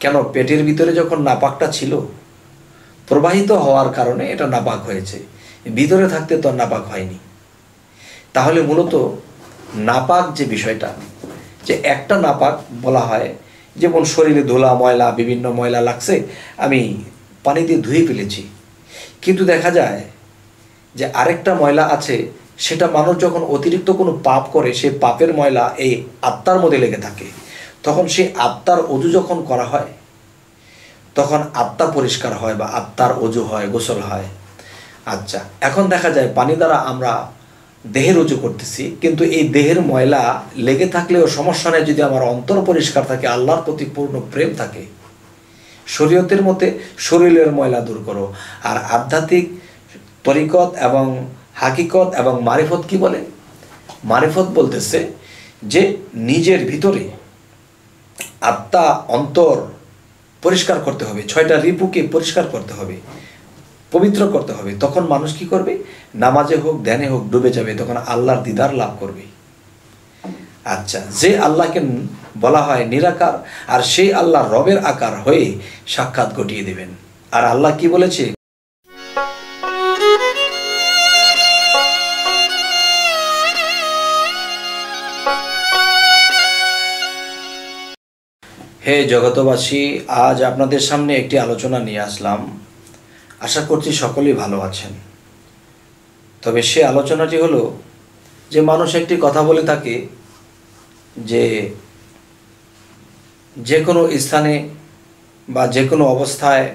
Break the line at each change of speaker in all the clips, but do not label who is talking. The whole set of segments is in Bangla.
কেন? পেটের ভিতরে যখন নাপাকটা ছিল, প্রবাহিত হওয়ার কারণে এটা নাপাক হয়েছে, ভিতরে থাকতে তো নাপাক হয়নি। তাহলে মূলত নাপাক যে বিষয়টা, যে একটা নাপাক বলা হয়, যেমন শরীরে ধুলা ময়লা বিভিন্ন ময়লা লাগছে, আমি পানি দিয়ে ধুয়ে ফেলেছি, কিন্তু দেখা যায় যে আরেকটা ময়লা আছে, সেটা মানুষ যখন অতিরিক্ত কোনো পাপ করে, সেই পাপের ময়লা এই আত্মার মধ্যে লেগে থাকে, তখন সেই আত্মার অজু যখন করা হয়, তখন আত্মা পরিষ্কার হয় বা আত্মার অজু হয়, গোসল হয়। আচ্ছা, এখন দেখা যায় পানি দ্বারা আমরা দেহের অজু করতেছি, কিন্তু এই দেহের ময়লা লেগে থাকলেও সমস্যা নেই যদি আমার অন্তর পরিষ্কার থাকে, আল্লাহর প্রতি পূর্ণ প্রেম থাকে। শরীয়তের মতে শরীরের ময়লা দূর করো। আর আধ্যাত্মিক তরিকত এবং হাকিকত এবং মারিফত কি বলে? মারিফত বলতেছে যে নিজের ভিতরে আত্মা অন্তর পরিষ্কার করতে হবে, 6টা রিপুকে পরিষ্কার করতে হবে, পবিত্র করতে হবে। তখন মানুষ কি করবে? নামাজে হোক ধ্যানে হোক ডুবে যাবে, তখন আল্লাহর দিদার লাভ করবে। আচ্ছা, যে আল্লাহকে বলা হয় নিরাকার, আর সেই আল্লাহ রবের আকার হয়ে সাক্ষাৎ ঘটিয়ে দেবেন। আর আল্লাহ কি বলেছে? হে জগতবাসী, আজ আপনাদের সামনে একটি আলোচনা নিয়ে আসলাম। আশা করছি সকলেই ভালো আছেন। তবে সে আলোচনাটি হলো যে মানুষ একটি কথা বলে থাকে যে যে কোনো স্থানে বা যে কোনো অবস্থায়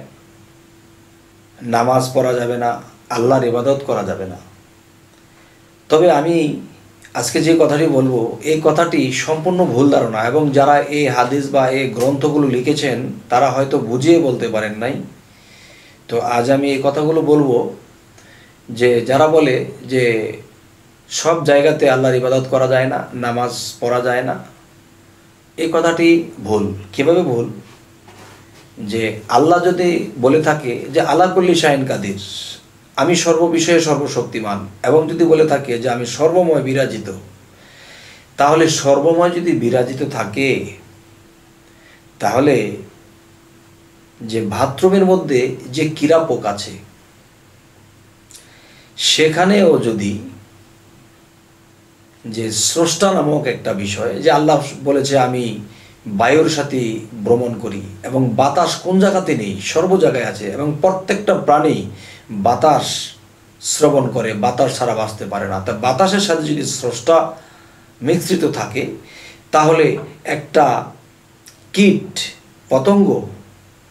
নামাজ পড়া যাবে না, আল্লাহর ইবাদত করা যাবে না। তবে আমি আজকে যে কথাটি বলবো, এই কথাটি সম্পূর্ণ ভুল ধারণা, এবং যারা এই হাদিস বা এই গ্রন্থগুলো লিখেছেন তারা হয়তো বুঝিয়ে বলতে পারেন নাই। তো আজ আমি এই কথাগুলো বলবো যে যারা বলে যে সব জায়গাতে আল্লাহর ইবাদত করা যায় না, নামাজ পড়া যায় না, এই কথাটি ভুল। কিভাবে ভুল? যে আল্লাহ যদি বলে থাকে যে আলা কুল্লি শাইইন কাদির, আমি সর্ববিষয়ে সর্বশক্তিমান, এবং যদি বলে থাকে যে আমি সর্বময় বিরাজিত, তাহলে সর্বময় যদি বিরাজিত থাকে, তাহলে যে বাথরুমের মধ্যে যে কিরাপোক আছে, সেখানেও যদি যে স্রষ্টা নামক একটা বিষয়, যে আল্লাহ বলেছে আমি বায়ুর সাথে ভ্রমণ করি, এবং বাতাস কোন জায়গাতে নেই, সর্ব জায়গায় আছে, এবং প্রত্যেকটা প্রাণী বাতাস শ্রবণ করে, বাতাস ছাড়া বাঁচতে পারে না। তা বাতাসের সাথে যদি স্রষ্টা মিশ্রিত থাকে, তাহলে একটা কীট পতঙ্গ,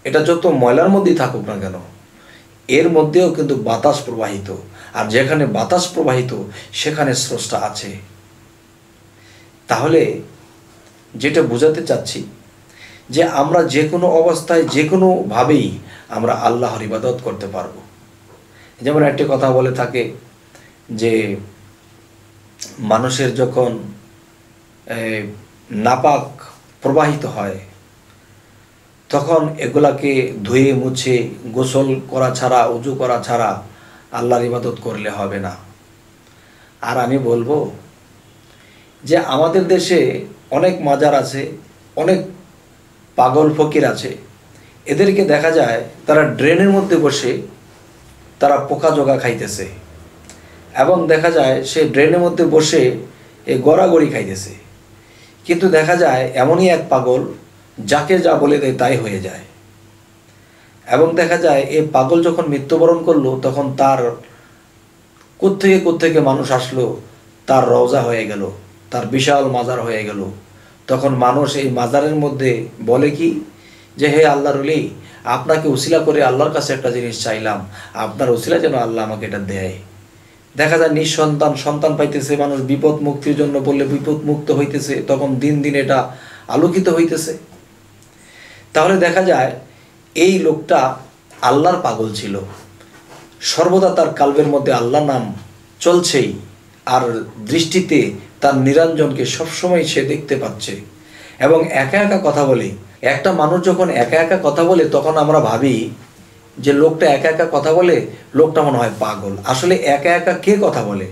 এটা যত ময়লার মধ্যেই থাকুক না কেন, এর মধ্যেও কিন্তু বাতাস প্রবাহিত, আর যেখানে বাতাস প্রবাহিত সেখানে স্রষ্টা আছে। তাহলে যেটা বোঝাতে চাচ্ছি যে আমরা যে কোনো অবস্থায় যে কোনোভাবেই আমরা আল্লাহর ইবাদত করতে পারবো। যেমন একটি কথা বলে থাকে যে মানুষের যখন নাপাক প্রবাহিত হয়, তখন এগুলাকে ধুয়ে মুছে গোসল করা ছাড়া, উজু করা ছাড়া আল্লাহর ইবাদত করলে হবে না। আর আমি বলবো যে আমাদের দেশে অনেক মাজার আছে, অনেক পাগল ফকির আছে, এদেরকে দেখা যায় তারা ড্রেনের মধ্যে বসে তারা পোকা জোগা খাইতেছে, এবং দেখা যায় সে ড্রেনের মধ্যে বসে এই গড়াগড়ি খাইতেছে। কিন্তু দেখা যায় এমনই এক পাগল, যাকে যা বলে দেয় তাই হয়ে যায়। এবং দেখা যায় এই পাগল যখন মৃত্যুবরণ করলো, তখন তার কোত্থেকে মানুষ আসলো, তার রওজা হয়ে গেল, তার বিশাল মাজার হয়ে গেল। তখন মানুষ এই মাজারের মধ্যে বলে কি যে হে আল্লাহর ওলি, আপনাকে উসিলা করে আল্লাহর কাছে একটা জিনিস চাইলাম, আপনার উসিলা যেন আল্লাহ আমাকে এটা দেয়। দেখা যায় নিঃসন্তান সন্তান পাইতেছে, মানুষ বিপদ মুক্তির জন্য বললে বিপদ মুক্ত হইতেছে, তখন দিন দিন এটা আলোকিত হইতেছে। তাহলে দেখা যায় এই লোকটা আল্লাহর পাগল ছিল, সর্বদা তার কালবের মধ্যে আল্লাহর নাম চলছেই, আর দৃষ্টিতে তার নিরঞ্জনকে সবসময় সে দেখতে পাচ্ছে, এবং একা একা কথা বলে। একটা মানুষ যখন একা একা কথা বলে, তখন আমরা ভাবি যে লোকটা একা একা কথা বলে, লোকটা মনে হয় পাগল। আসলে একা একা কে কথা বলে?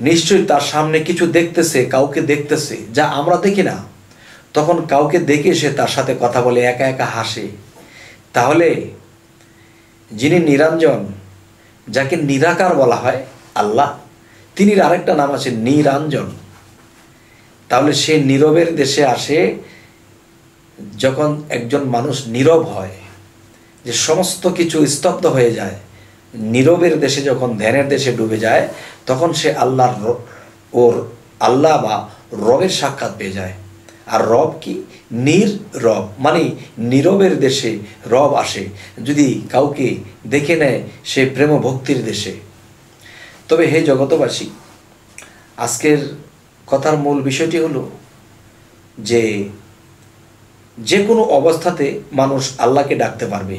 নিশ্চয়ই তার সামনে কিছু দেখতেছে, কাউকে দেখতেছে, যা আমরা দেখি না। তখন কাউকে দেখে সে তার সাথে কথা বলে, একা একা হাসে, তাহলে যিনি নিরঞ্জন, যাকে নিরাকার বলা হয় আল্লাহ, তিনি আরেকটা নাম আছে নিরঞ্জন। তাহলে সে নীরবের দেশে আসে যখন একজন মানুষ নীরব হয়, যে সমস্ত কিছু স্তব্ধ হয়ে যায়, নীরবের দেশে যখন ধ্যানের দেশে ডুবে যায়, তখন সে আল্লাহ বা রবের সাক্ষাৎ পেয়ে যায়। আর রব কি? রব, মানে নীরবের দেশে রব আসে যদি কাউকে দেখে নেয় সে প্রেম ভক্তির দেশে। তবে হে জগতবাসী, আজকের কথার মূল বিষয়টি হলো যে কোনো অবস্থাতে মানুষ আল্লাহকে ডাকতে পারবে,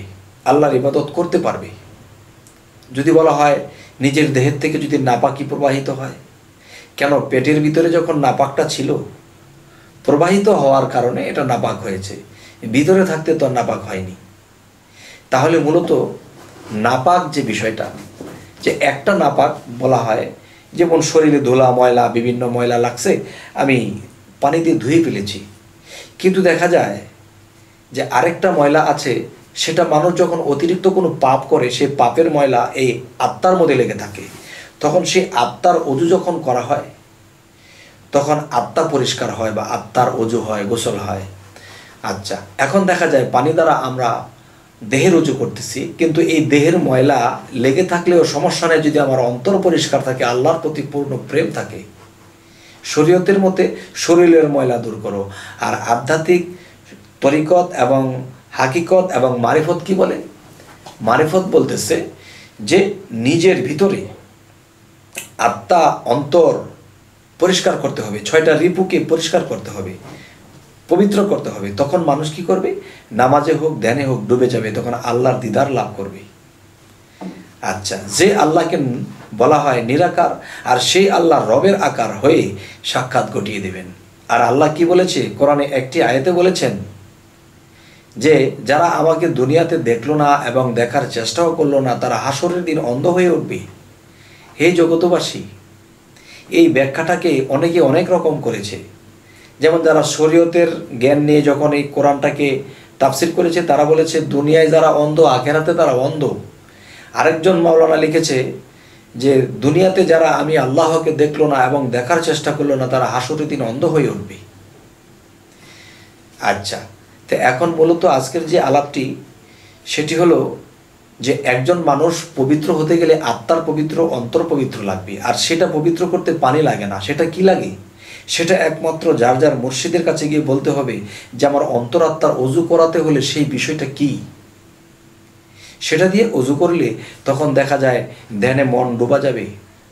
আল্লাহর ইবাদত করতে পারবে। যদি বলা হয় নিজের দেহের থেকে যদি নাপাকি প্রবাহিত হয়, কেন? পেটের ভিতরে যখন নাপাকটা ছিল, প্রবাহিত হওয়ার কারণে এটা নাপাক হয়েছে, ভিতরে থাকতে তো নাপাক হয়নি। তাহলে মূলত নাপাক যে বিষয়টা, যে একটা নাপাক বলা হয়, যেমন শরীরে ধুলা ময়লা বিভিন্ন ময়লা লাগছে, আমি পানি দিয়ে ধুয়ে ফেলেছি, কিন্তু দেখা যায় যে আরেকটা ময়লা আছে, সেটা মানুষ যখন অতিরিক্ত কোনো পাপ করে, সেই পাপের ময়লা এই আত্মার মধ্যে লেগে থাকে, তখন সেই আত্মার অজু যখন করা হয়, তখন আত্মা পরিষ্কার হয় বা আত্মার অজু হয়, গোসল হয়। আচ্ছা, এখন দেখা যায় পানি দ্বারা আমরা দেহের অজু করতেছি, কিন্তু এই দেহের ময়লা লেগে থাকলেও সমস্যা নেই যদি আমার অন্তর পরিষ্কার থাকে, আল্লাহর প্রতি পূর্ণ প্রেম থাকে। শরীয়তের মতে শরীরের ময়লা দূর করো। আর আধ্যাত্মিক তরিকত এবং হাকিকত এবং মারিফত কি বলে? মারিফত বলতেছে যে নিজের ভিতরে আত্মা অন্তর পরিষ্কার করতে হবে, 6টা রিপুকে পরিষ্কার করতে হবে, পবিত্র করতে হবে। তখন মানুষ কি করবে? নামাজে হোক ধ্যানে হোক ডুবে যাবে, তখন আল্লাহর দিদার লাভ করবে। আচ্ছা, যে আল্লাহকে বলা হয় নিরাকার, আর সেই আল্লাহ রবের আকার হয়ে সাক্ষাৎ ঘটিয়ে দেবেন। আর আল্লাহ কি বলেছে কোরআনে? একটি আয়াতে বলেছেন যে যারা আমাকে দুনিয়াতে দেখলো না এবং দেখার চেষ্টাও করলো না, তারা হাসরের দিন অন্ধ হয়ে উঠবে। হে জগতবাসী, এই ব্যাখ্যাটাকে অনেকে অনেক রকম করেছে। যেমন যারা শরীয়তের জ্ঞান নিয়ে যখন এই কোরআনটাকে তাফসির করেছে, তারা বলেছে দুনিয়ায় যারা অন্ধ, আখেরাতে তারা অন্ধ। আরেকজন মাওলানা লিখেছে যে দুনিয়াতে যারা আমি আল্লাহকে দেখলো না এবং দেখার চেষ্টা করলো না, তারা হাসরের দিন অন্ধ হয়ে উঠবে। আচ্ছা, তো এখন মূলত আজকের যে আলাপটি, সেটি হলো যে একজন মানুষ পবিত্র হতে গেলে আত্মার পবিত্র, অন্তর পবিত্র লাগবে। আর সেটা পবিত্র করতে পানি লাগে না। সেটা কি লাগে? সেটা একমাত্র যার যার মুর্শিদের কাছে গিয়ে বলতে হবে যে আমার অন্তরাত্মার অজু করাতে হলে সেই বিষয়টা কি। সেটা দিয়ে অজু করলে তখন দেখা যায় ধ্যানে মন ডোবা যাবে,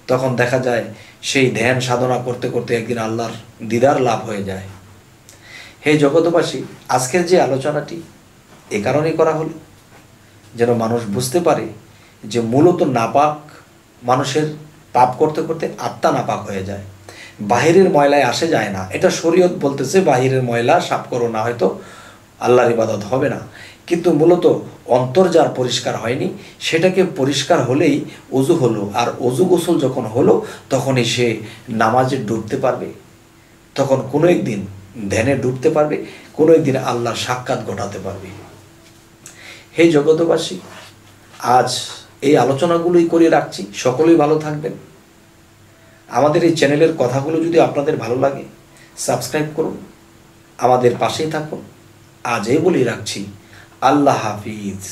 তখন দেখা যায় সেই ধ্যান সাধনা করতে করতে একদিন আল্লাহর দিদার লাভ হয়ে যায়। হে জগতবাসী, আজকের যে আলোচনাটি এ কারণেই করা হলো যেন মানুষ বুঝতে পারে যে মূলত নাপাক মানুষের পাপ করতে করতে আত্মা নাপাক হয়ে যায়, বাহিরের ময়লায় আসে যায় না। এটা শরীয়ত বলতেছে বাহিরের ময়লা সাফ করো, না হয়তো আল্লাহর ইবাদত হবে না। কিন্তু মূলত অন্তর যার পরিষ্কার হয়নি, সেটাকে পরিষ্কার হলেই অজু হলো, আর অজু গোসল যখন হলো তখনই সে নামাজে ডুবতে পারবে, তখন কোনো একদিন ধ্যানে ডুবতে পারবে, কোনো একদিন আল্লাহর সাক্ষাৎ ঘটাতে পারবে। হে জগতবাসী, আজ এই আলোচনাগুলোই করে রাখছি। সকলেই ভালো থাকবেন। আমাদের এই চ্যানেলের কথাগুলো যদি আপনাদের ভালো লাগে, সাবস্ক্রাইব করুন, আমাদের পাশেই থাকুন। আজ এই বলেই রাখছি, আল্লাহ হাফিজ।